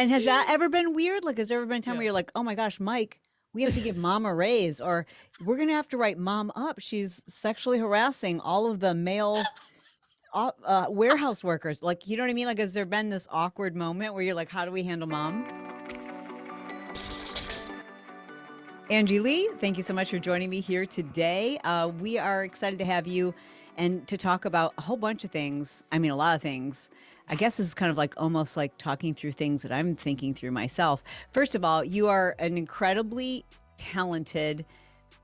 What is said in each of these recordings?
And has that ever been weird? Like, has there ever been a time where you're like, oh my gosh, Mike, we have to give mom a raise, or we're going to have to write mom up. She's sexually harassing all of the male warehouse workers. Like, you know what I mean? Like, has there been this awkward moment where you're like, how do we handle mom? Angie Lee, thank you so much for joining me here today. We are excited to have you and to talk about a whole bunch of things. I mean, a lot of things. I guess this is kind of like almost like talking through things that I'm thinking through myself. First of all, you are an incredibly talented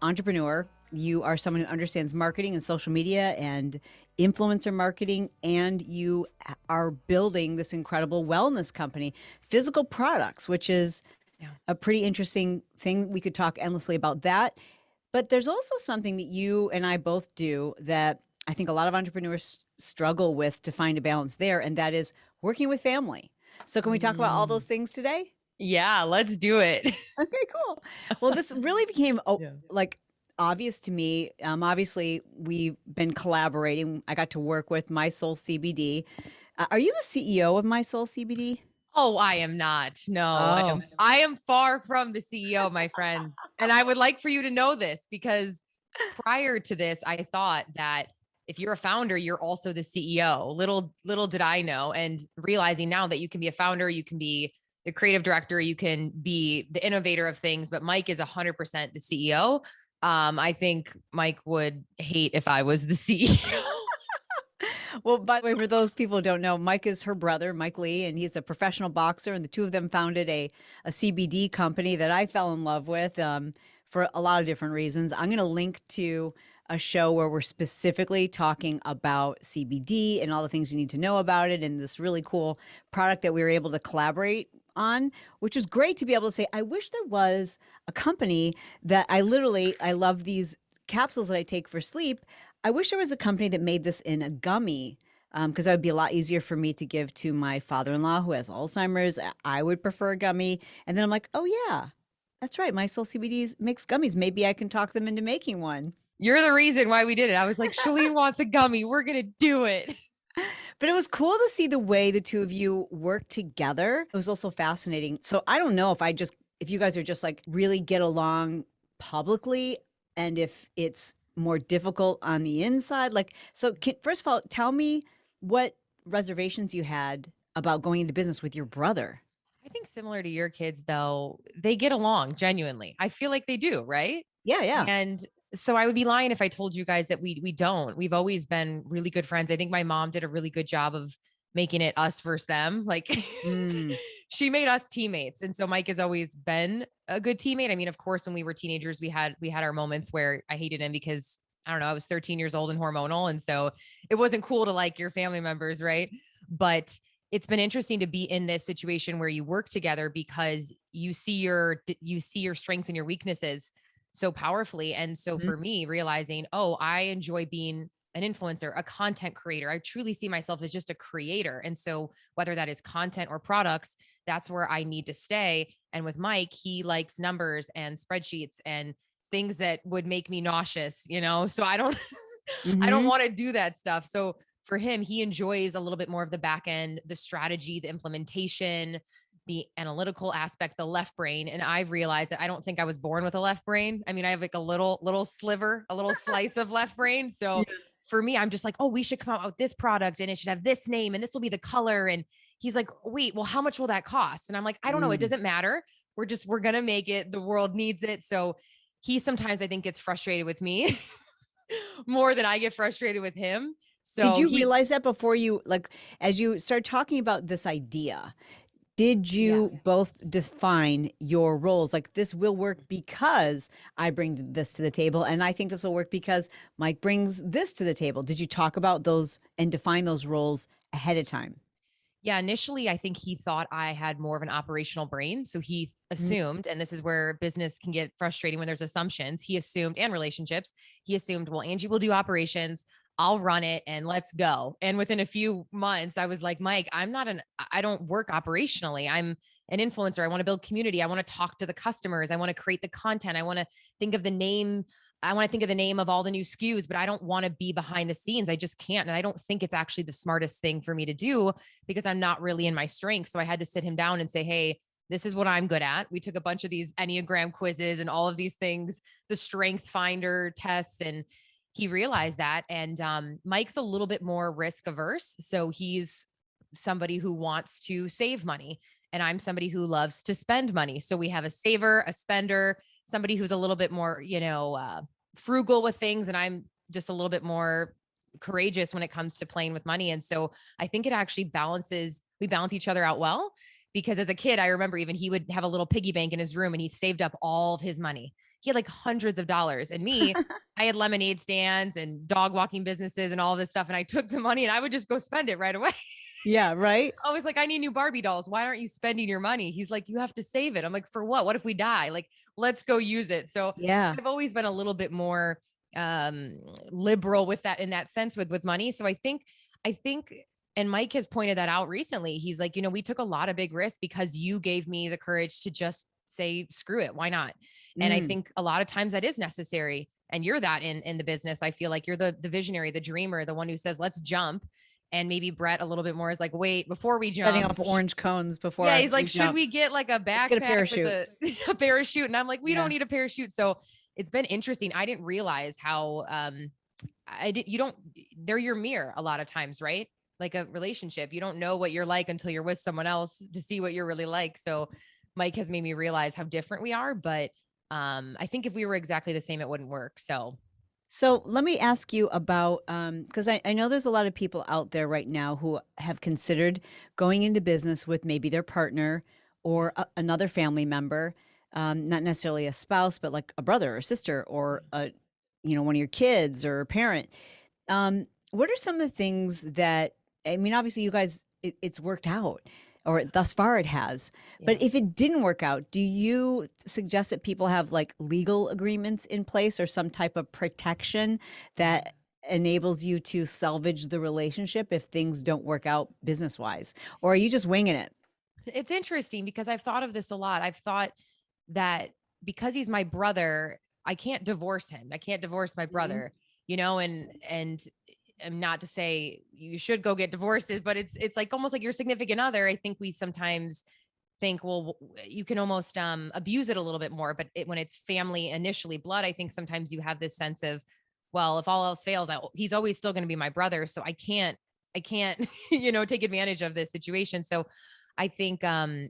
entrepreneur. You are someone who understands marketing and social media and influencer marketing, and you are building this incredible wellness company, Physical Products, which is a pretty interesting thing. We could talk endlessly about that. But there's also something that you and I both do that I think a lot of entrepreneurs struggle with to find a balance there, and that is working with family. So can we talk about all those things today? Yeah, let's do it. Okay, cool. Well, this really became like obvious to me. Obviously, we've been collaborating. I got to work with My Soul CBD. Are you the CEO of My Soul CBD? Oh, I am not. No, Oh, I am far from the CEO, my friends. And I would like for you to know this because prior to this, I thought that if you're a founder, you're also the CEO. Little did I know, and realizing now that you can be a founder, you can be the creative director, you can be the innovator of things, but Mike is 100% the CEO. I think Mike would hate if I was the CEO. well, by the way, for those people who don't know, Mike is her brother, Mike Lee, and he's a professional boxer. And the two of them founded a CBD company that I fell in love with for a lot of different reasons. I'm going to link to a show where we're specifically talking about CBD and all the things you need to know about it, and this really cool product that we were able to collaborate on, which was great to be able to say, I wish there was a company that I love these capsules that I take for sleep. I wish there was a company that made this in a gummy, because that would be a lot easier for me to give to my father-in-law who has Alzheimer's. I would prefer a gummy. And then I'm like, oh yeah, that's right. My Soul CBD makes gummies. Maybe I can talk them into making one. You're the reason why we did it. I was like, Chalene wants a gummy. We're going to do it. But it was cool to see the way the two of you work together. It was also fascinating. So I don't know if you guys are just like really get along publicly, and if it's more difficult on the inside. Like, so first of all, tell me what reservations you had about going into business with your brother. I think similar to your kids, though, they get along genuinely. I feel like they do, right? Yeah, yeah. And so I would be lying if I told you guys that we don't. We've always been really good friends. I think my mom did a really good job of making it us versus them. Like Mm. she made us teammates. And so Mike has always been a good teammate. I mean, of course, when we were teenagers, we had our moments where I hated him because I don't know, I was 13 years old and hormonal. And so it wasn't cool to like your family members, right? But it's been interesting to be in this situation where you work together because you see your strengths and your weaknesses so powerfully. And so Mhm. for me, realizing, oh, I enjoy being an influencer, a content creator. I truly see myself as just a creator. And so whether that is content or products, that's where I need to stay. And with Mike, he likes numbers and spreadsheets and things that would make me nauseous, So I don't I don't Mhm. want to do that stuff. So for him, he enjoys a little bit more of the back end, the strategy, the implementation, the analytical aspect, the left brain. And I've realized that I don't think I was born with a left brain. I mean, I have like a little sliver, a little slice of left brain. So Yeah. for me, I'm just like, oh, we should come out with this product and it should have this name and this will be the color. And he's like, wait, well, how much will that cost? And I'm like, I don't know. It Mm. doesn't matter. We're going to make it. The world needs it. So he sometimes I think gets frustrated with me more than I get frustrated with him. Did So you he, realize that before you, like, as you started talking about this idea, did yeah. you both define your roles? Like, this will work because I bring this to the table, and I think this will work because Mike brings this to the table. Did you talk about those and define those roles ahead of time? Yeah, initially, I think he thought I had more of an operational brain. So he Mm. assumed, and this is where business can get frustrating when there's assumptions. He assumed, and relationships, he assumed, well, Angie will do operations. I'll run it and let's go. And within a few months, I was like, Mike, I don't work operationally. I'm an influencer. I want to build community. I want to talk to the customers. I want to create the content. I want to think of the name I want to think of the name of all the new SKUs, but I don't want to be behind the scenes. I just can't. And I don't think it's actually the smartest thing for me to do because I'm not really in my strength. So I had to sit him down and say, hey, this is what I'm good at. We took a bunch of these Enneagram quizzes and all of these things, the strength finder tests, and he realized that. And Mike's a little bit more risk averse. So he's somebody who wants to save money. And I'm somebody who loves to spend money. So we have a saver, a spender, somebody who's a little bit more, frugal with things. And I'm just a little bit more courageous when it comes to playing with money. And so I think it actually we balance each other out well. Because as a kid, I remember even he would have a little piggy bank in his room and he saved up all of his money. He had like hundreds of dollars. And me, I had lemonade stands and dog walking businesses and all this stuff. And I took the money and I would just go spend it right away. Yeah, right. I was like, I need new Barbie dolls. Why aren't you spending your money? He's like, you have to save it. I'm like, for what? What if we die? Like, let's go use it. So Yeah. I've always been a little bit more liberal with that in that sense with money. So I think, and Mike has pointed that out recently. He's like, we took a lot of big risks because you gave me the courage to just say, screw it. Why not? And I think a lot of times that is necessary. And you're that in the business. I feel like you're the visionary, the dreamer, the one who says, let's jump. And maybe Brett a little bit more is like, wait, before we jump. Setting up orange cones before. Yeah, he's like, should we get like a backpack get a parachute. with a parachute? And I'm like, we don't need a parachute. So it's been interesting. I didn't realize how they're your mirror a lot of times, right? Like a relationship. You don't know what you're like until you're with someone else to see what you're really like. So Mike has made me realize how different we are. But I think if we were exactly the same, it wouldn't work. So let me ask you about, because I know there's a lot of people out there right now who have considered going into business with maybe their partner or another family member, not necessarily a spouse, but like a brother or sister or one of your kids or a parent. What are some of the things that, I mean, obviously you guys, it's worked out, or thus far it has. But if it didn't work out, do you suggest that people have like legal agreements in place or some type of protection that enables you to salvage the relationship if things don't work out business wise? Or are you just winging it? It's interesting because I've thought of this a lot. I've thought that because he's my brother, I can't divorce him. I can't divorce my brother, and not to say you should go get divorces, but it's like almost like your significant other. I think we sometimes think, well, you can almost abuse it a little bit more, but when it's family initially blood, I think sometimes you have this sense of, well, if all else fails, he's always still going to be my brother. So I can't, take advantage of this situation. So I think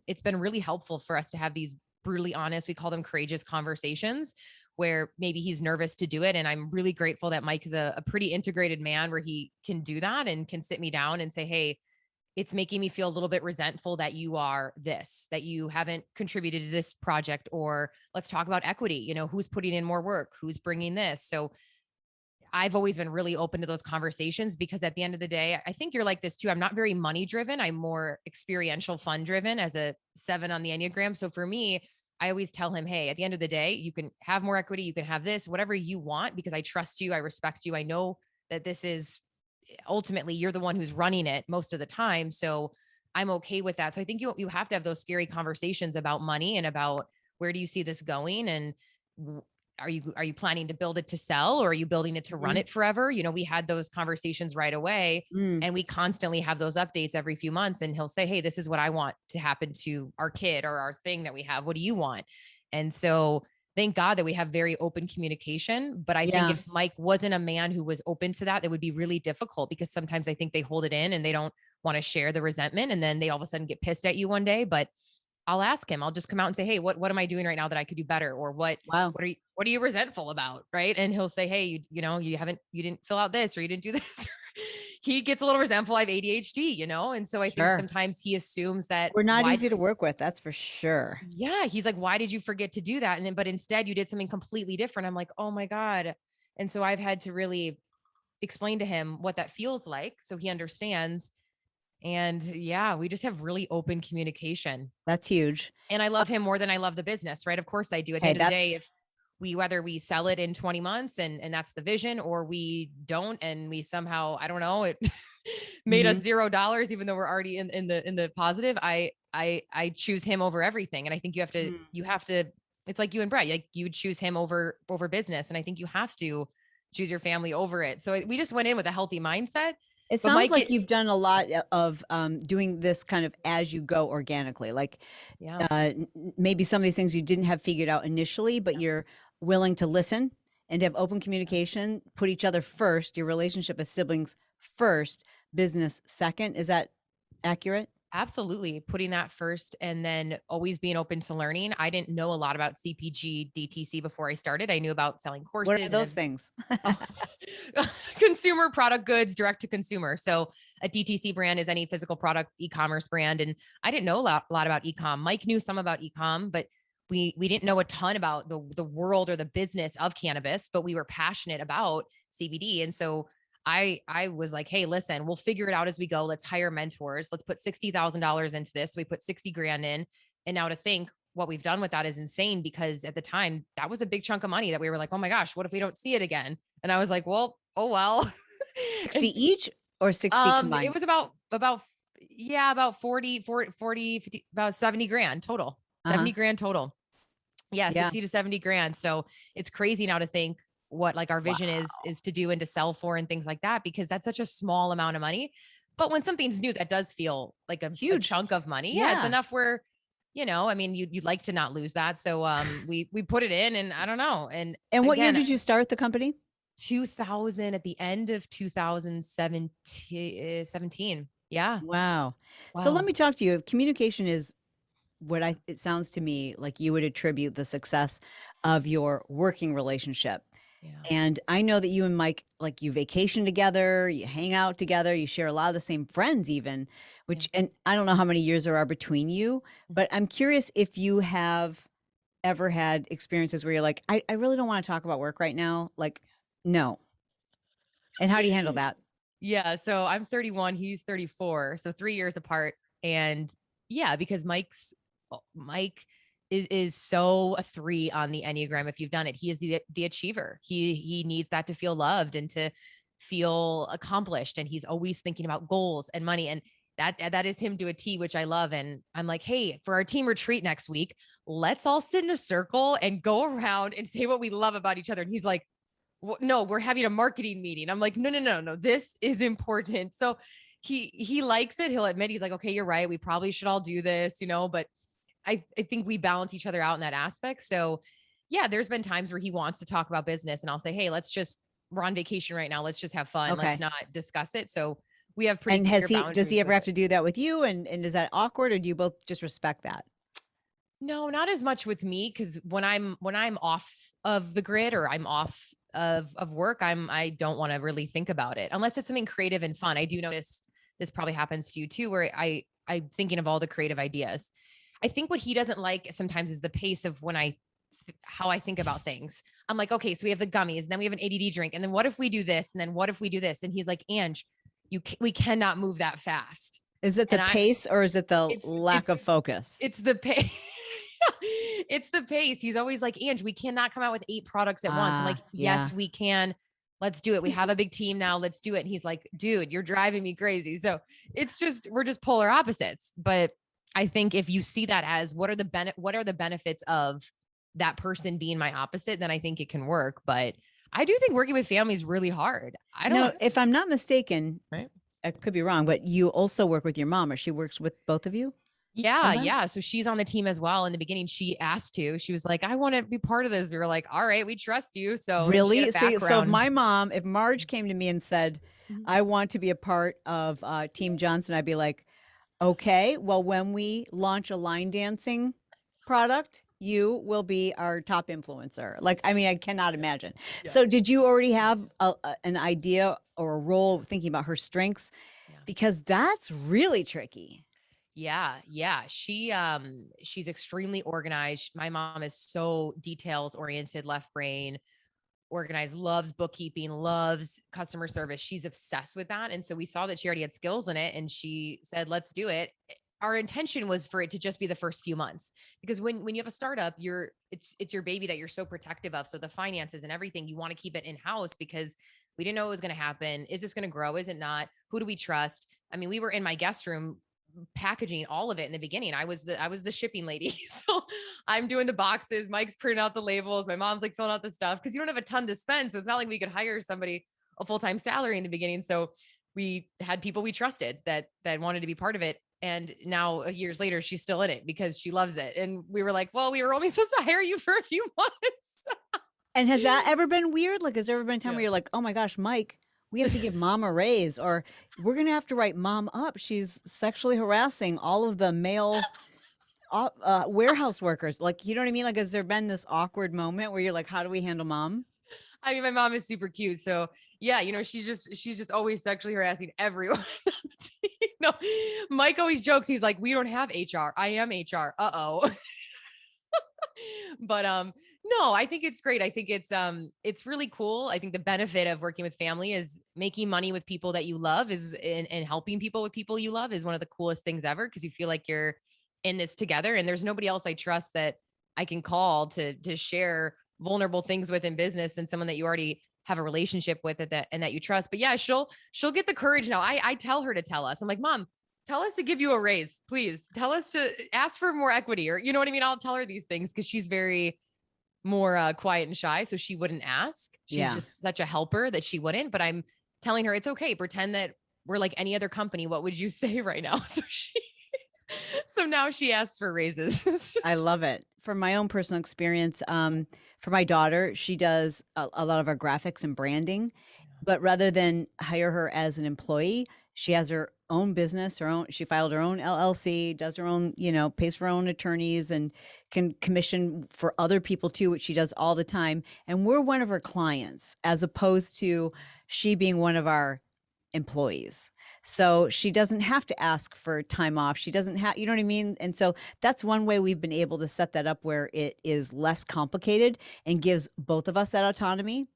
it's been really helpful for us to have these brutally honest, we call them courageous conversations where maybe he's nervous to do it. And I'm really grateful that Mike is a pretty integrated man where he can do that and can sit me down and say, hey, it's making me feel a little bit resentful that you are this, that you haven't contributed to this project, or let's talk about equity, who's putting in more work, who's bringing this. So I've always been really open to those conversations because at the end of the day, I think you're like this too. I'm not very money driven. I'm more experiential, fun driven as a 7 on the Enneagram. So for me, I always tell him, hey, at the end of the day, you can have more equity, you can have this, whatever you want, because I trust you, I respect you. I know that this is ultimately you're the one who's running it most of the time. So I'm okay with that. So I think you have to have those scary conversations about money and about where do you see this going, and are you planning to build it to sell, or are you building it to run it forever? We had those conversations right away, and we constantly have those updates every few months, and he'll say, hey, this is what I want to happen to our kid or our thing that we have. What do you want? And so thank God that we have very open communication. But I think if Mike wasn't a man who was open to that, that would be really difficult, because sometimes I think they hold it in and they don't want to share the resentment. And then they all of a sudden get pissed at you one day. But I'll ask him, I'll just come out and say, hey, what am I doing right now that I could do better? Or what are you resentful about? Right. And he'll say, hey, you didn't fill out this, or you didn't do this. He gets a little resentful. I have ADHD, and so I think sometimes he assumes that we're not easy to work with. That's for sure. Yeah. He's like, why did you forget to do that? But instead you did something completely different. I'm like, oh my God. And so I've had to really explain to him what that feels like, so he understands. And we just have really open communication. That's huge. And I love him more than I love the business, right? Of course I do. At the end of the day, if whether we sell it in 20 months and that's the vision, or we don't, and we somehow, I don't know, it made us $0, even though we're already in the positive, I choose him over everything. And I think you have to It's like you and Brett, like you would choose him over business. And I think you have to choose your family over it. So we just went in with a healthy mindset. It But sounds Mike, like you've done a lot of doing this kind of as you go organically. Like yeah, maybe some of these things you didn't have figured out initially, but yeah. you're willing to listen and to have open communication, put each other first, your relationship as siblings first, business second. Is that accurate? Absolutely. Putting that first and then always being open to learning. I didn't know a lot about CPG, DTC before I started. I knew about selling What are courses those things? oh, consumer product goods direct to consumer. So a DTC brand is any physical product e-commerce brand. And I didn't know a lot about e-com. Mike knew some about e-com, but we didn't know a ton about the world or the business of cannabis, but we were passionate about CBD. And so I was like, hey, listen, we'll figure it out as we go. Let's hire mentors. Let's put $60,000 into this. So we put 60 grand in. And now to think what we've done with that is insane, because at the time that was a big chunk of money that we were like, oh my gosh, what if we don't see it again? And I was like, well, oh well. 60 And each or 60 it combined? was about 40, 50, about 70 grand total. Uh-huh. 70 grand total. Yeah, Yeah. 60 to 70 grand. So it's crazy now to think what like our vision Wow. is to do and to sell for and things like that, because that's such a small amount of money. But when something's new, that does feel like a Huge. chunk of money. Yeah, it's Yeah. enough where, I mean, you'd like to not lose that. So we put it in, and I don't know. And And what year again, did you start the company? 2000, at the end of 2017. Yeah. Wow. So let Wow. me talk to you. Communication is it sounds to me like you would attribute the success of your working relationship. Yeah. And I know that you and Mike, like you vacation together, you hang out together, you share a lot of the same friends, even, Yeah. and I don't know how many years there are between you, but I'm curious if you have ever had experiences where you're like, I really don't want to talk about work right now. Like, no. And how do you handle that? Yeah, so I'm 31, he's 34, so 3 years apart. And yeah, because Mike is so a 3 on the Enneagram. If you've done it, he is the achiever. He needs that to feel loved and to feel accomplished, and he's always thinking about goals and money, and that is him to a T, which I love. And I'm like, hey, for our team retreat next week, let's all sit in a circle and go around and say what we love about each other. And he's like, no, we're having a marketing meeting. I'm like, no. This is important. So he likes it. He'll admit, he's like, okay, you're right. We probably should all do this, but I think we balance each other out in that aspect. So yeah, there's been times where he wants to talk about business and I'll say, hey, we're on vacation right now. Let's just have fun. Let's Okay. not discuss it. So we have pretty And clear does he boundaries ever with have it. to do that with you? And is that awkward or do you both just respect that? No, not as much with me, because when I'm off of the grid or I'm off of work, I don't want to really think about it unless it's something creative and fun. I do notice this probably happens to you too, where I'm thinking of all the creative ideas. I think what he doesn't like sometimes is the pace of how I think about things. I'm like, okay, so we have the gummies, and then we have an ADD drink, and then what if we do this, and then what if we do this? And he's like, Ange, we cannot move that fast. Is it the And I pace or is it the it's lack of focus? it's the pace. It's the pace. He's always like, Ange, we cannot come out with 8 products at once. I'm like, Yeah. yes, we can. Let's do it. We have a big team now. Let's do it. And he's like, dude, you're driving me crazy. So we're just polar opposites. But I think if you see that as what are the benefits of that person being my opposite, then I think it can work. But I do think working with family is really hard. I No, don't, if I'm not mistaken, right? I could be wrong, but you also work with your mom or she works with both of you Yeah, sometimes? yeah. So she's on the team as well. In the beginning, she asked to. She was like, "I want to be part of this." We were like, "All right, we trust you." So she had Really? a So background. if Marge came to me and said, Mhm. I want to be a part of Team Johnson, I'd be like, okay, well, when we launch a line dancing product, you will be our top influencer. Like, I mean, I cannot imagine. Yeah, So, did you already have an idea or a role thinking about her strengths? yeah, Because that's really tricky. yeah. She's extremely organized. My mom is so details oriented, left brain, organized, loves bookkeeping, loves customer service. She's obsessed with that. And so we saw that she already had skills in it, and she said, let's do it. Our intention was for it to just be the first few months, because when you have a startup, it's your baby that you're so protective of. So the finances and everything, you want to keep it in house, because we didn't know what was going to happen. Is this going to grow? Is it not? Who do we trust? I mean, we were in my guest room packaging, all of it in the beginning. I was the shipping lady. So I'm doing the boxes. Mike's printing out the labels. My mom's like filling out the stuff because you don't have a ton to spend. So it's not like we could hire somebody a full-time salary in the beginning. So we had people we trusted that wanted to be part of it. And now years later, she's still in it because she loves it. And we were like, well, we were only supposed to hire you for a few months. And has that ever been weird? Like, has there ever been a time where you're like, oh my gosh, Mike, we have to give mom a raise, or we're going to have to write mom up. She's sexually harassing all of the male warehouse workers. Like, you know what I mean? Like, has there been this awkward moment where you're like, how do we handle mom? I mean, my mom is super cute. So yeah, she's just always sexually harassing everyone. Mike always jokes. He's like, we don't have HR. I am HR. Uh-oh. But, no, I think it's great. I think it's really cool. I think the benefit of working with family is making money with people that you love and helping people with people you love is one of the coolest things ever. Cause you feel like you're in this together and there's nobody else I trust that I can call to share vulnerable things with in business than someone that you already have a relationship with and that you trust. But yeah, she'll get the courage now. I tell her to tell us, I'm like, Mom, tell us to give you a raise, please. Tell us to ask for more equity, or you know what I mean? I'll tell her these things because she's very more quiet and shy. So she wouldn't ask. She's just such a helper that she wouldn't, but I'm telling her it's okay. Pretend that we're like any other company. What would you say right now? So now she asks for raises. I love it. From my own personal experience, for my daughter, she does a lot of our graphics and branding, but rather than hire her as an employee, she has her own business, she filed her own LLC, does her own, pays for her own attorneys and can commission for other people too, which she does all the time. And we're one of her clients as opposed to she being one of our employees. So she doesn't have to ask for time off. She doesn't have, you know what I mean? And so that's one way we've been able to set that up where it is less complicated and gives both of us that autonomy.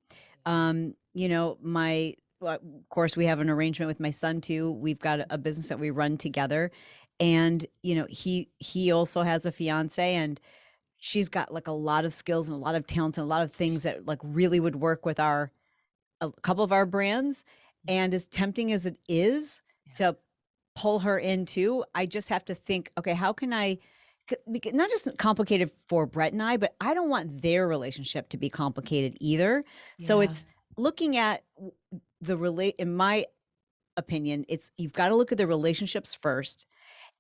Of course, we have an arrangement with my son too. We've got a business that we run together, and he also has a fiance, and she's got like a lot of skills and a lot of talents and a lot of things that like really would work with a couple of our brands. And as tempting as it is to pull her into, I just have to think, okay, how can I? Not just complicated for Brett and I, but I don't want their relationship to be complicated either. Yeah. So it's looking at in my opinion, you've got to look at the relationships first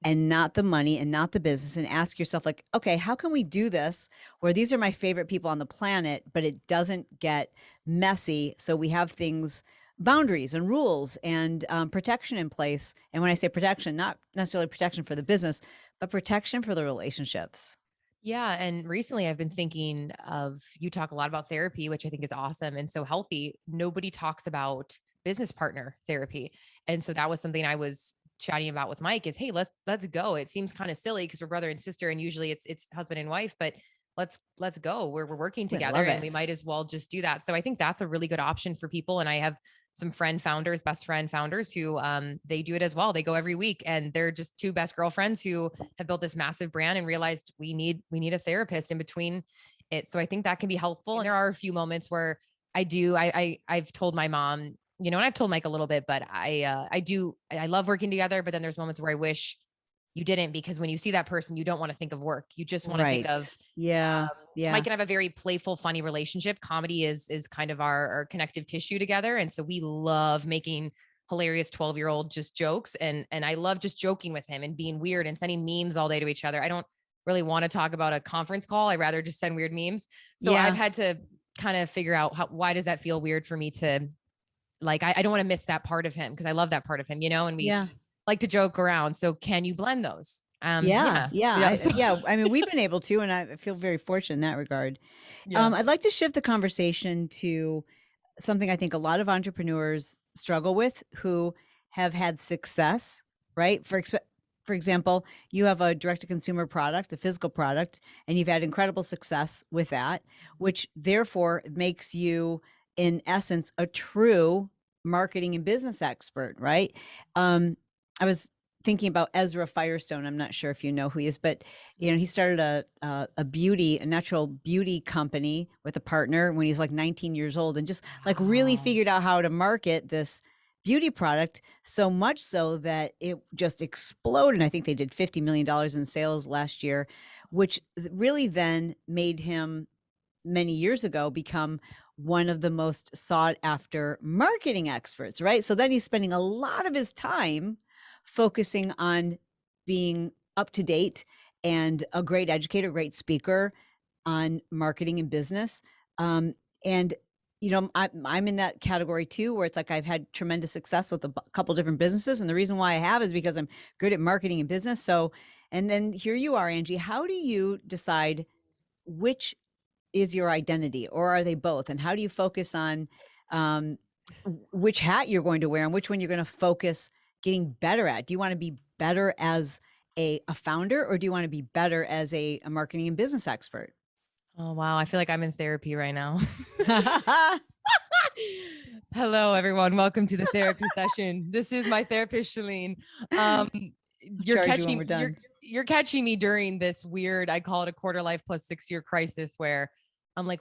and not the money and not the business, and ask yourself like, okay, how can we do this where these are my favorite people on the planet, but it doesn't get messy. So we have boundaries and rules and protection in place. And when I say protection, not necessarily protection for the business, but protection for the relationships. Yeah. And recently I've been thinking you talk a lot about therapy, which I think is awesome and so healthy. Nobody talks about business partner therapy. And so that was something I was chatting about with Mike is, hey, let's go. It seems kind of silly because we're brother and sister and usually it's husband and wife, but let's go. We're working together and we might as well just do that. So I think that's a really good option for people. And I have some best friend founders who they do it as well. They go every week and they're just two best girlfriends who have built this massive brand and realized we need a therapist in between it. So I think that can be helpful. And there are a few moments where I've told my mom, and I've told Mike a little bit, but I love working together, but then there's moments where I wish you didn't, because when you see that person, you don't want to think of work. You just want to think of, Mike and I have a very playful, funny relationship. Comedy is kind of our connective tissue together. And so we love making hilarious 12-year-old just jokes. And I love just joking with him and being weird and sending memes all day to each other. I don't really want to talk about a conference call. I'd rather just send weird memes. So I've had to kind of figure out why does that feel weird for me to like, I don't want to miss that part of him because I love that part of him, and we like to joke around. So can you blend those? I mean, we've been able to, and I feel very fortunate in that regard. I'd like to shift the conversation to something I think a lot of entrepreneurs struggle with who have had success, right? For example, you have a direct-to-consumer product, a physical product, and you've had incredible success with that, which therefore makes you, in essence, a true marketing and business expert, right? I was thinking about Ezra Firestone. I'm not sure if you know who he is, but he started a natural beauty company with a partner when he was like 19 years old, and just like really figured out how to market this beauty product, so much so that it just exploded. I think they did $50 million in sales last year, which really then made him many years ago become one of the most sought after marketing experts, right? So then he's spending a lot of his time focusing on being up to date and a great educator, great speaker on marketing and business. And I'm in that category too, where it's like I've had tremendous success with a couple different businesses. And the reason why I have is because I'm good at marketing and business. So, and then here you are, Angie. How do you decide which is your identity, or are they both? And how do you focus on which hat you're going to wear and which one you're going to focus getting better at? Do you want to be better as a founder, or do you want to be better as a marketing and business expert? Oh, wow. I feel like I'm in therapy right now. Hello, everyone. Welcome to the therapy session. This is my therapist, Chalene. You're catching me during this weird, I call it a quarter life plus 6-year crisis, where I'm like,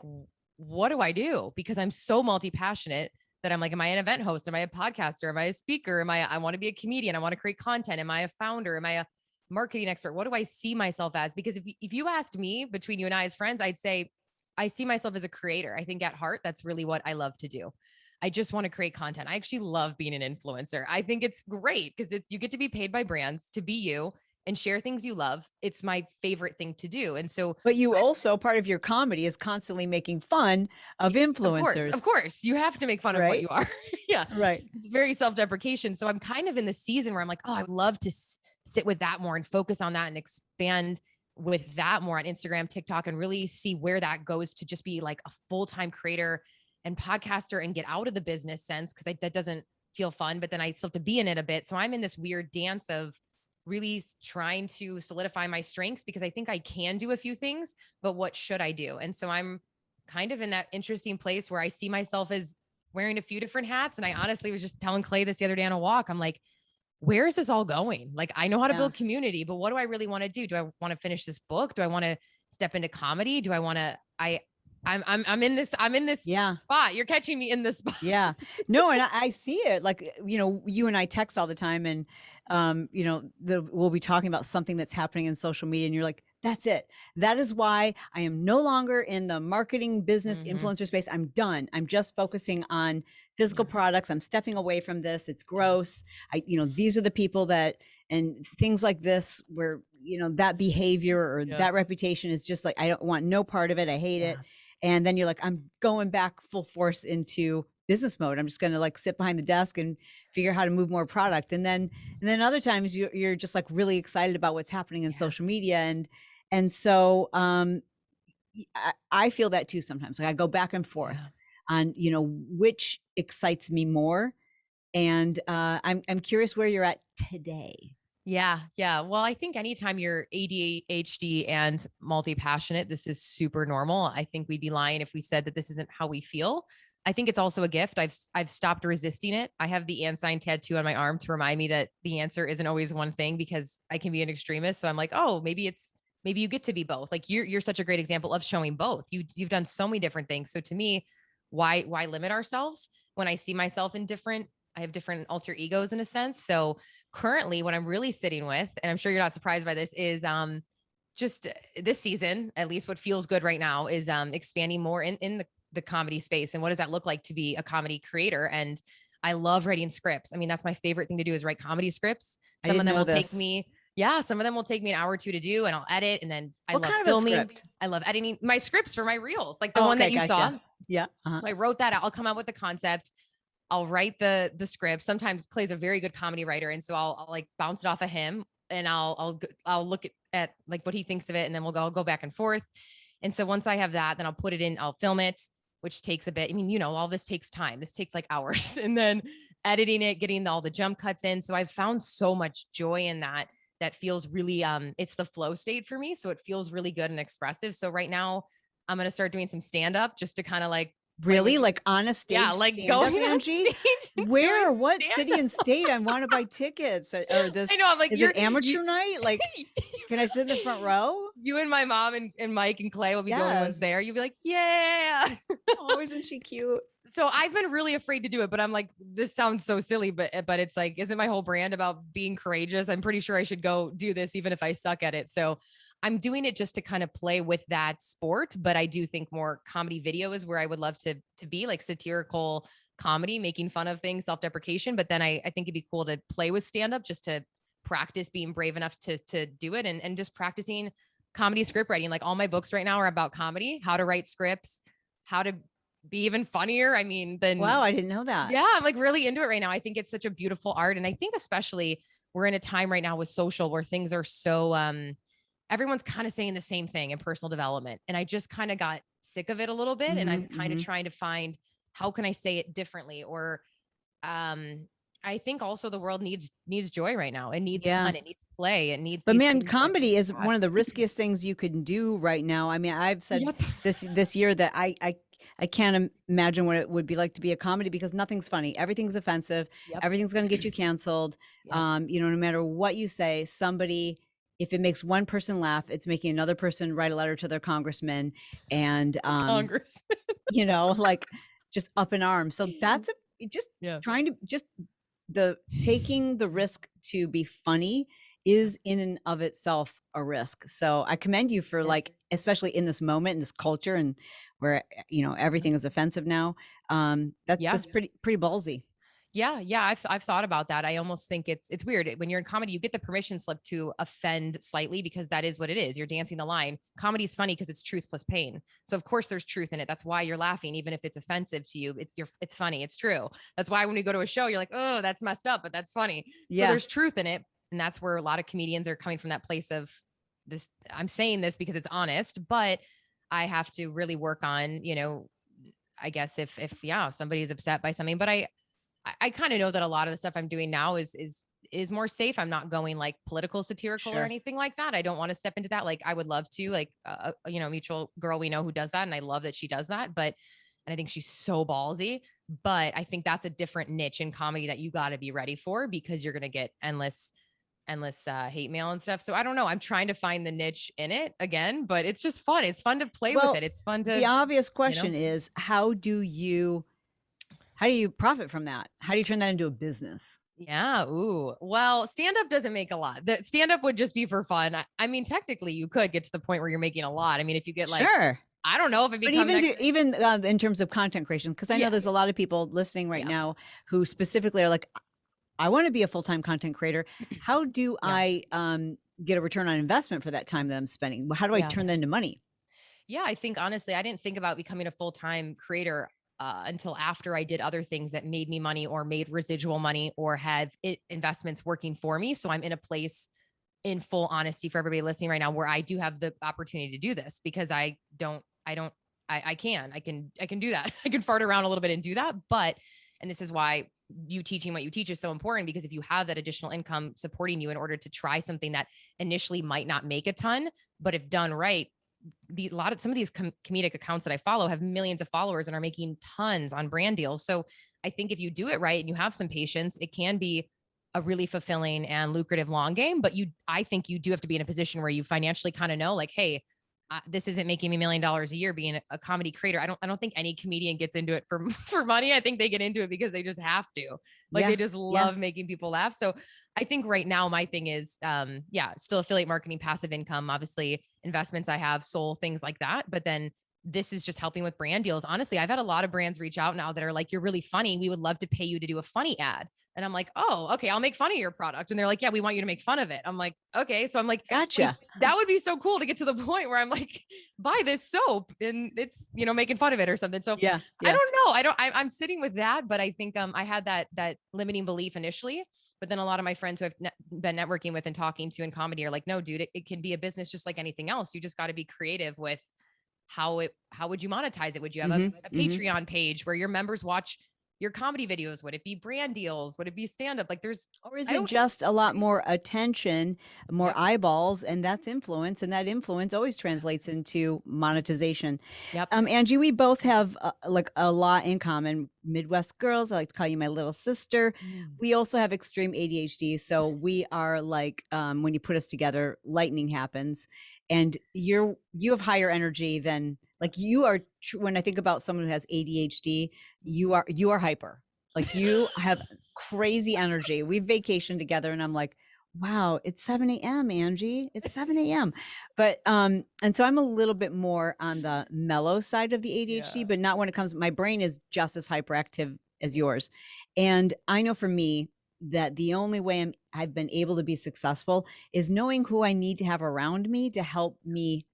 what do I do? Because I'm so multi-passionate that I'm like, am I an event host? Am I a podcaster? Am I a speaker? I want to be a comedian. I want to create content. Am I a founder? Am I a marketing expert? What do I see myself as? Because if you asked me, between you and I as friends, I'd say I see myself as a creator. I think at heart, that's really what I love to do. I just want to create content. I actually love being an influencer. I think it's great because you get to be paid by brands to be you and share things you love. It's my favorite thing to do. And so, but you also, part of your comedy is constantly making fun of influencers. Of course, you have to make fun of what you are. Yeah. Right. It's very self-deprecation. So I'm kind of in the season where I'm like, oh, I'd love to sit with that more and focus on that and expand with that more on Instagram, TikTok, and really see where that goes to just be like a full-time creator and podcaster and get out of the business sense. Cause that doesn't feel fun, but then I still have to be in it a bit. So I'm in this weird dance of really trying to solidify my strengths, because I think I can do a few things, but what should I do? And so I'm kind of in that interesting place where I see myself as wearing a few different hats. And I honestly was just telling Clay this the other day on a walk. I'm like, where is this all going? Like, I know how to build community, but what do I really want to do? Do I want to finish this book? Do I want to step into comedy? Do I want to, I'm in this spot. You're catching me in this spot. Yeah, no. And I see it, like, you and I text all the time, and, we'll be talking about something that's happening in social media, and you're like, that's it. That is why I am no longer in the marketing business influencer space. I'm done. I'm just focusing on physical products. I'm stepping away from this. It's gross. These are the people that, and things like this, where, that behavior or that reputation is just like, I don't want no part of it. I hate it. And then you're like, I'm going back full force into business mode. I'm just going to like sit behind the desk and figure out how to move more product. And then other times you're just like really excited about what's happening in social media. And so I feel that too sometimes. Like I go back and forth on, which excites me more. And I'm curious where you're at today. Yeah. Well, I think anytime you're ADHD and multi-passionate, this is super normal. I think we'd be lying if we said that this isn't how we feel. I think it's also a gift. I've stopped resisting it. I have the ant sign tattoo on my arm to remind me that the answer isn't always one thing, because I can be an extremist. So I'm like, oh, maybe you get to be both. Like you're such a great example of showing both. You've done so many different things. So to me, why limit ourselves when I see myself in I have different alter egos in a sense. So currently what I'm really sitting with, and I'm sure you're not surprised by this, is just this season, at least what feels good right now, is expanding more in the comedy space. And what does that look like to be a comedy creator? And I love writing scripts. I mean, that's my favorite thing to do, is write comedy scripts. Some of them will take me an hour or two to do, and I'll edit. And then I love filming. I love editing my scripts for my reels, like the one that you saw. Yeah. So I wrote that out. I'll come out with the concept. I'll write the script. Sometimes Clay's a very good comedy writer. And so I'll like bounce it off of him, and I'll look at like what he thinks of it. And then I'll go back and forth. And so once I have that, then I'll put it in, I'll film it, which takes a bit. I mean, all this takes time. This takes like hours, and then editing it, getting all the jump cuts in. So I've found so much joy in that feels really, it's the flow state for me. So it feels really good and expressive. So right now I'm going to start doing some stand-up just to kind of like, really, like on a stage? Yeah, like going on stage. Where? What city and state? I want to buy tickets. Or this? I know. I'm like, is it amateur night? Like, can I sit in the front row? You and my mom and Mike and Clay will be the only ones Yes. there. You'll be like, yeah. Oh, isn't she cute? So I've been really afraid to do it, but I'm like, this sounds so silly, but it's like, isn't my whole brand about being courageous? I'm pretty sure I should go do this, even if I suck at it. So I'm doing it just to kind of play with that sport. But I do think more comedy video is where I would love to be, like satirical comedy, making fun of things, self-deprecation. But then I think it'd be cool to play with stand-up just to practice being brave enough to do it, and just practicing comedy script writing. Like all my books right now are about comedy, how to write scripts, how to be even funnier. I mean, Wow, then I didn't know that. yeah, I'm like really into it right now. I think it's such a beautiful art. And I think especially we're in a time right now with social where things are so everyone's kind of saying the same thing in personal development. And I just kind of got sick of it a little bit. And I'm kind of trying to find how can I say it differently? Or I think also the world needs joy right now. It needs fun, it needs play, it needs But these man, things comedy is one of the riskiest things you can do right now. I mean, I've said this year that I can't imagine what it would be like to be a comedy, because nothing's funny. Everything's offensive. Everything's going to get you canceled. You know, no matter what you say, somebody, if it makes one person laugh, it's making another person write a letter to their congressman and, Congressman. you know, like just up in arms. So that's just trying to just taking the risk to be funny is in and of itself a risk. So I commend you for like, especially in this moment, in this culture, and where, you know, everything is offensive now. That's pretty ballsy. Yeah. I've thought about that. I almost think it's weird when you're in comedy, you get the permission slip to offend slightly, because that is what it is. You're dancing the line. Comedy is funny because it's truth plus pain. So of course there's truth in it. That's why you're laughing, even if it's offensive to you. It's funny. It's true. That's why when we go to a show, you're like, oh, that's messed up, but that's funny. So there's truth in it. And that's where a lot of comedians are coming from, that place of this. I'm saying this because it's honest, but I have to really work on, you know, I guess if somebody's upset by something, but I kind of know that a lot of the stuff I'm doing now is more safe. I'm not going like political satirical or anything like that. I don't want to step into that. Like I would love to, like, you know, mutual girl we know who does that. And I love that she does that, and I think she's so ballsy, but I think that's a different niche in comedy that you got to be ready for, because you're going to get endless hate mail and stuff. So I don't know. I'm trying to find the niche in it again, but it's just fun. It's fun to play with it. It's fun to. The obvious question is, how do you profit from that? How do you turn that into a business? Yeah. Ooh. Well, stand up doesn't make a lot. The stand up would just be for fun. I mean, technically, you could get to the point where you're making a lot. I mean, if you get like, I don't know if it becomes. But even in terms of content creation, because I know there's a lot of people listening right now who specifically are like, I want to be a full-time content creator. How do I get a return on investment for that time that I'm spending? How do I turn that into money? Yeah, I think honestly, I didn't think about becoming a full-time creator until after I did other things that made me money or made residual money or had investments working for me. So I'm in a place, in full honesty for everybody listening right now, where I do have the opportunity to do this, because I can do that. I can fart around a little bit and do that. And this is why you teaching what you teach is so important, because if you have that additional income supporting you in order to try something that initially might not make a ton, but if done right, some of these comedic accounts that I follow have millions of followers and are making tons on brand deals. So I think if you do it right and you have some patience, it can be a really fulfilling and lucrative long game. But I think you do have to be in a position where you financially kind of know, like, hey, this isn't making me $1 million a year being a comedy creator. I don't think any comedian gets into it for money. I think they get into it because they just have to. Like they just love making people laugh. So I think right now my thing is, still affiliate marketing, passive income, obviously investments I have, Soul, things like that. But then this is just helping with brand deals. Honestly, I've had a lot of brands reach out now that are like, you're really funny. We would love to pay you to do a funny ad. And I'm like, oh, okay, I'll make fun of your product. And they're like, yeah, we want you to make fun of it. I'm like, okay. So I'm like, gotcha. That would be so cool to get to the point where I'm like, buy this soap and it's, making fun of it or something. So I don't know. I'm sitting with that, but I think I had that limiting belief initially. But then a lot of my friends who I've been networking with and talking to in comedy are like, no, dude, it can be a business just like anything else. You just got to be creative with how would you monetize it? Would you have a Patreon page where your members watch your comedy videos? Would it be brand deals? Would it be stand-up? Like or is it just a lot more attention, more eyeballs, and that's influence, and that influence always translates into monetization. Angie, we both have like a lot in common. Midwest girls. I like to call you my little sister. We also have extreme ADHD. So we are like, when you put us together, lightning happens. and you have higher energy than like you are. When I think about someone who has ADHD, you are hyper. Like you have crazy energy. We vacation together, and I'm like, wow, it's 7 a.m., Angie. It's 7 a.m. But and so I'm a little bit more on the mellow side of the ADHD, Yeah. but not when it comes, my brain is just as hyperactive as yours. And I know for me that the only way I've been able to be successful is knowing who I need to have around me to help me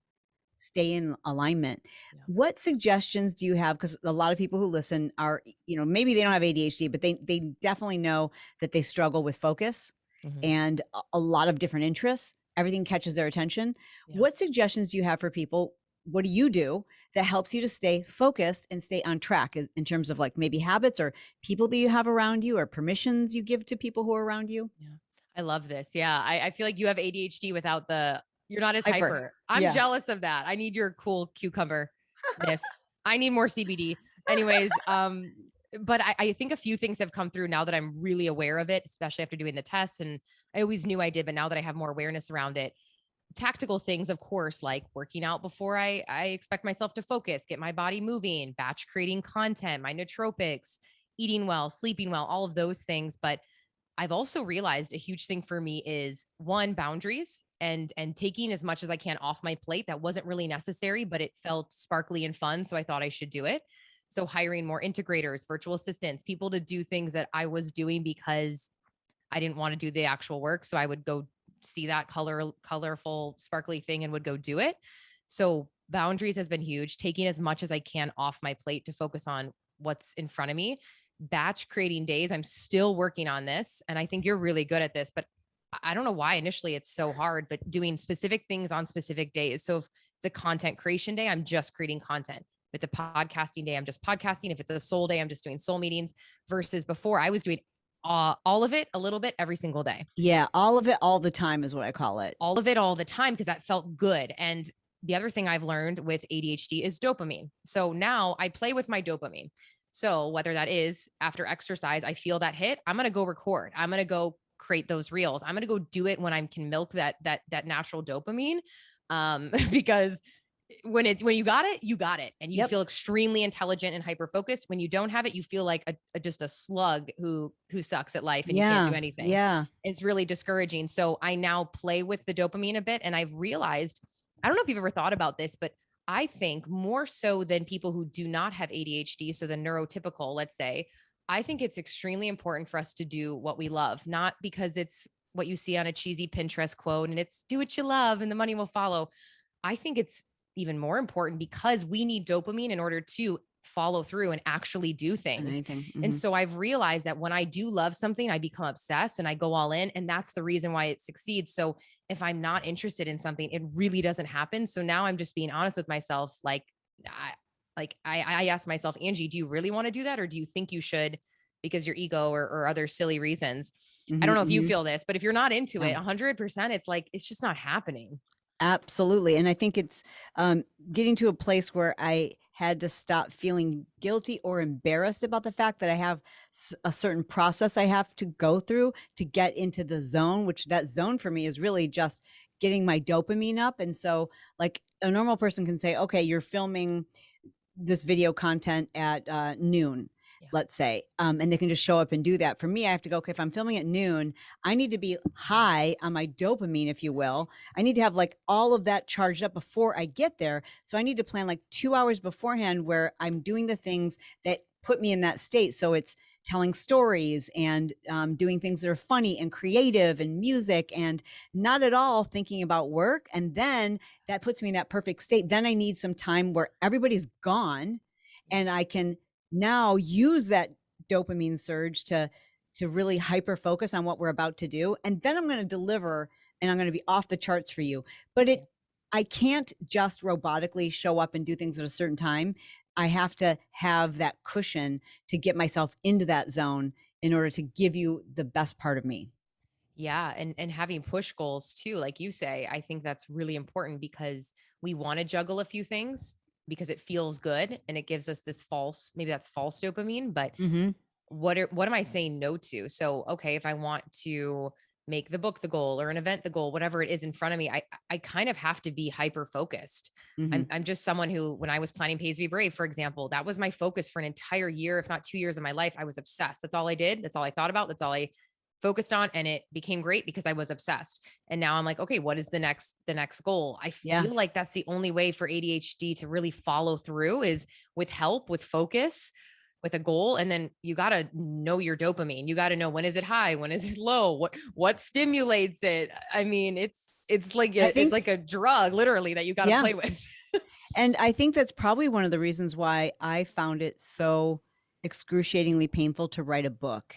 stay in alignment. Yeah. What suggestions do you have? Because a lot of people who listen are, maybe they don't have ADHD, but they definitely know that they struggle with focus Mhm. and a lot of different interests. Everything catches their attention. Yeah. What suggestions do you have for people? What do you do that helps you to stay focused and stay on track in terms of like maybe habits or people that you have around you or permissions you give to people who are around you? Yeah. I love this. Yeah. I feel like you have ADHD without you're not as Hyper. hyper. I'm Yeah. jealous of that. I need your cool cucumber-ness. I need more CBD. Anyways, but I think a few things have come through now that I'm really aware of it, especially after doing the test. And I always knew I did, but now that I have more awareness around it, tactical things, of course, like working out before I expect myself to focus, get my body moving, batch creating content, my nootropics, eating well, sleeping well, all of those things. But I've also realized a huge thing for me is one, boundaries and taking as much as I can off my plate. That wasn't really necessary, but it felt sparkly and fun. So I thought I should do it. So hiring more integrators, virtual assistants, people to do things that I was doing because I didn't want to do the actual work. So I would go see that colorful, sparkly thing and would go do it. So boundaries has been huge, taking as much as I can off my plate to focus on what's in front of me. Batch creating days. I'm still working on this. And I think you're really good at this, but I don't know why initially it's so hard, but doing specific things on specific days. So if it's a content creation day, I'm just creating content. If it's a podcasting day, I'm just podcasting. If it's a soul day, I'm just doing soul meetings versus before I was doing all of it, a little bit every single day. Yeah. All of it, all the time is what I call it. All of it, all the time, because that felt good. And the other thing I've learned with ADHD is dopamine. So now I play with my dopamine. So whether that is after exercise, I feel that hit, I'm going to go record. I'm going to go create those reels. I'm going to go do it when I can milk that natural dopamine. Because when you got it, you got it. And you feel extremely intelligent and hyper focused. When you don't have it, you feel like just a slug who sucks at life and you can't do anything. Yeah. It's really discouraging. So I now play with the dopamine a bit. And I've realized, I don't know if you've ever thought about this, but I think more so than people who do not have ADHD, so the neurotypical, let's say, I think it's extremely important for us to do what we love, not because it's what you see on a cheesy Pinterest quote and it's do what you love and the money will follow. I think it's even more important because we need dopamine in order to follow through and actually do things. And so I've realized that when I do love something, I become obsessed and I go all in. And that's the reason why it succeeds. So if I'm not interested in something, it really doesn't happen. So now I'm just being honest with myself. I ask myself, Angie, do you really want to do that? Or do you think you should because your ego or other silly reasons? I don't know if you feel this, but if you're not into it 100%, it's like, it's just not happening. Absolutely. And I think it's getting to a place where I had to stop feeling guilty or embarrassed about the fact that I have a certain process I have to go through to get into the zone, which that zone for me is really just getting my dopamine up. And so like a normal person can say, okay, you're filming this video content at noon. Let's say, and they can just show up and do that. For me, I have to go, okay, if I'm filming at noon, I need to be high on my dopamine, if you will. I need to have like all of that charged up before I get there. So I need to plan like 2 hours beforehand where I'm doing the things that put me in that state. So it's telling stories and doing things that are funny and creative and music and not at all thinking about work. And then that puts me in that perfect state. Then I need some time where everybody's gone and I can now use that dopamine surge to really hyper focus on what we're about to do. And then I'm going to deliver and I'm going to be off the charts for you. But I can't just robotically show up and do things at a certain time. I have to have that cushion to get myself into that zone in order to give you the best part of me. Yeah. And having push goals too, like you say, I think that's really important because we want to juggle a few things because it feels good and it gives us this false, maybe that's false dopamine, but what am I saying no to? So, okay, if I want to make the book the goal or an event the goal, whatever it is in front of me, I kind of have to be hyper focused. Hmm. I'm just someone who, when I was planning Pays to Be Brave, for example, that was my focus for an entire year, if not 2 years of my life. I was obsessed. That's all I did. That's all I thought about. That's all I focused on. And it became great because I was obsessed. And now I'm like, okay, what is the next goal? I Yeah. feel like that's the only way for ADHD to really follow through is with help, with focus, with a goal. And then you got to know your dopamine. You got to know, when is it high? When is it low? What stimulates it? I mean, it's like I it's think, like a drug literally that you got to yeah. play with. And I think that's probably one of the reasons why I found it so excruciatingly painful to write a book,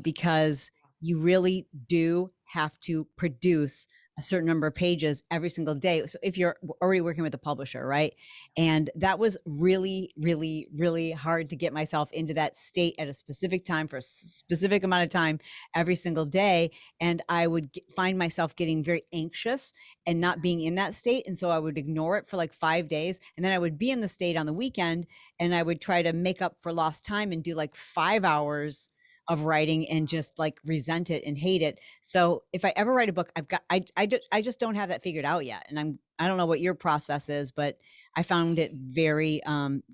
because you really do have to produce a certain number of pages every single day. So if you're already working with a publisher, right? And that was really, really, really hard to get myself into that state at a specific time for a specific amount of time every single day. And I would find myself getting very anxious and not being in that state. And so I would ignore it for like 5 days. And then I would be in the state on the weekend, and I would try to make up for lost time and do like 5 hours of writing and just like resent it and hate it. So if I ever write a book, I just don't have that figured out yet. And I don't know what your process is, but I found it very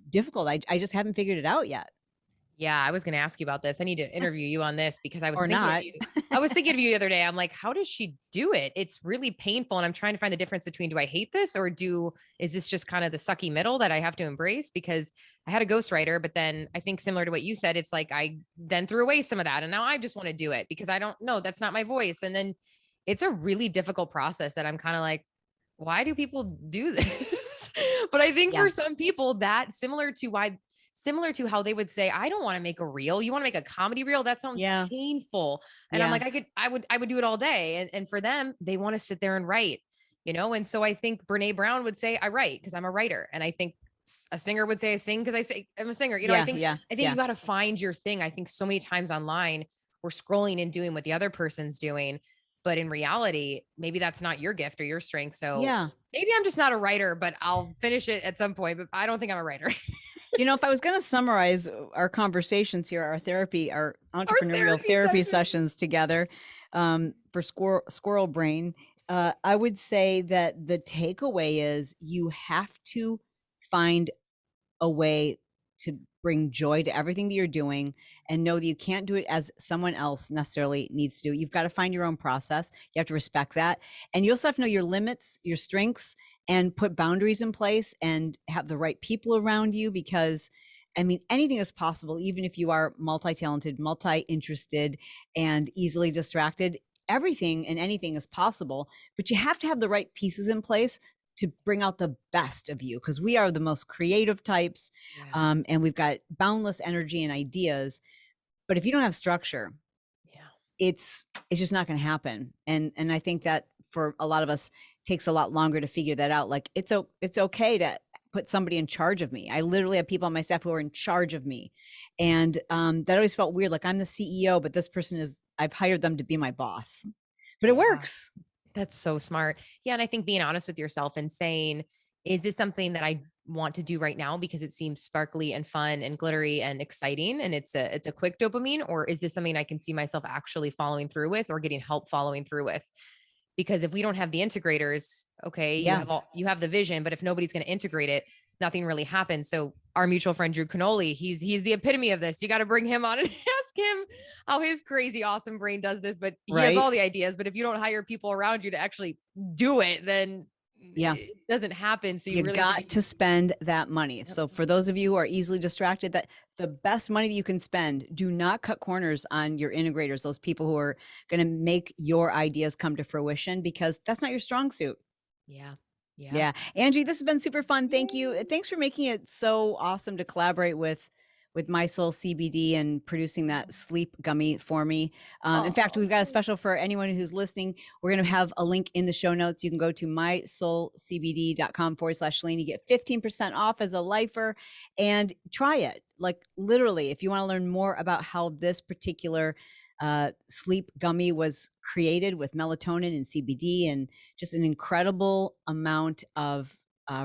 difficult. I just haven't figured it out yet. Yeah, I was going to ask you about this. I need to interview you on this because I was Or thinking of not. you. I was thinking of you the other day. I'm like, how does she do it? It's really painful. And I'm trying to find the difference between, do I hate this, or is this just kind of the sucky middle that I have to embrace? Because I had a ghostwriter, but then I think, similar to what you said, it's like I then threw away some of that. And now I just want to do it because I don't know, that's not my voice. And then it's a really difficult process that I'm kind of like, why do people do this? But I think Yeah. for some people, that similar to how they would say, I don't want to make a reel. You want to make a comedy reel? That sounds Yeah. painful. And I'm Yeah. like, I would do it all day. And for them, they want to sit there and write, And so I think Brene Brown would say, I write because I'm a writer. And I think a singer would say, I sing because I say I'm a singer. I Yeah. think, Yeah. I think Yeah. you got to find your thing. I think so many times online, we're scrolling and doing what the other person's doing. But in reality, maybe that's not your gift or your strength. So Yeah. maybe I'm just not a writer, but I'll finish it at some point. But I don't think I'm a writer. If I was going to summarize our conversations here, our therapy, our Our entrepreneurial therapy therapy session. sessions together, for squirrel brain, I would say that the takeaway is you have to find a way to bring joy to everything that you're doing, and know that you can't do it as someone else necessarily needs to do. You've got to find your own process. You have to respect that. And you also have to know your limits, your strengths, and put boundaries in place and have the right people around you, because I mean, anything is possible, even if you are multi-talented, multi-interested, and easily distracted. Everything and anything is possible, but you have to have the right pieces in place to bring out the best of you, because we are the most creative types, Yeah. and we've got boundless energy and ideas. But if you don't have structure, Yeah. it's just not going to happen. And I think that for a lot of us takes a lot longer to figure that out. Like it's okay to put somebody in charge of me. I literally have people on my staff who are in charge of me, and that always felt weird. Like I'm the CEO, but this person is, I've hired them to be my boss. But it Yeah. works. That's so smart. Yeah. And I think being honest with yourself and saying, is this something that I want to do right now because it seems sparkly and fun and glittery and exciting and it's a quick dopamine, or is this something I can see myself actually following through with or getting help following through with? Because if we don't have the integrators, okay, Yeah. you have the vision, but if nobody's going to integrate it, nothing really happens. So our mutual friend Drew Canoli, he's the epitome of this. You got to bring him on and ask him how his crazy awesome brain does this, but he has Right. all the ideas, but if you don't hire people around you to actually do it, then Yeah. it doesn't happen. So you You really have to got to spend that money. So for those of you who are easily distracted, that the best money that you can spend, do not cut corners on your integrators, those people who are going to make your ideas come to fruition, because that's not your strong suit. Yeah. Yeah. Yeah. Angie, this has been super fun. Thank you. Thanks for making it so awesome to collaborate with My Soul CBD and producing that sleep gummy for me. In fact, we've got a special for anyone who's listening. We're going to have a link in the show notes. You can go to mysoulcbd.com/Chalene. You get 15% off as a lifer, and try it. Like literally, if you want to learn more about how this particular sleep gummy was created with melatonin and CBD, and just an incredible amount of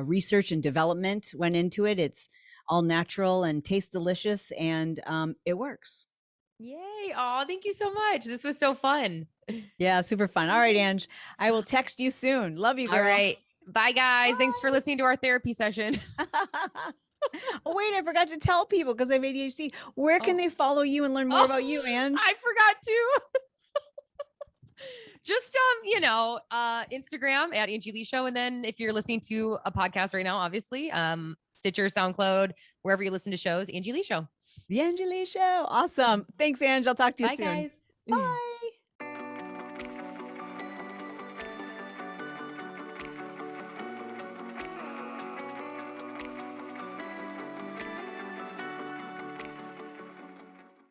research and development went into it. It's all natural and tastes delicious, and it works. Yay. Oh, thank you so much. This was so fun. Yeah, super fun. All right, Ange. I will text you soon. Love you, All girl. right. Bye, guys. Thanks for listening to our therapy session. Oh, wait, I forgot to tell people because I have ADHD. Where can Oh, they follow you and learn more about you, Ange? I forgot to. Just Instagram at Angie Lee Show. And then if you're listening to a podcast right now, obviously, Stitcher, SoundCloud, wherever you listen to shows, Angie Lee Show. The Angie Lee Show. Awesome. Thanks, Ange. I'll talk to you Bye, soon. guys. Bye.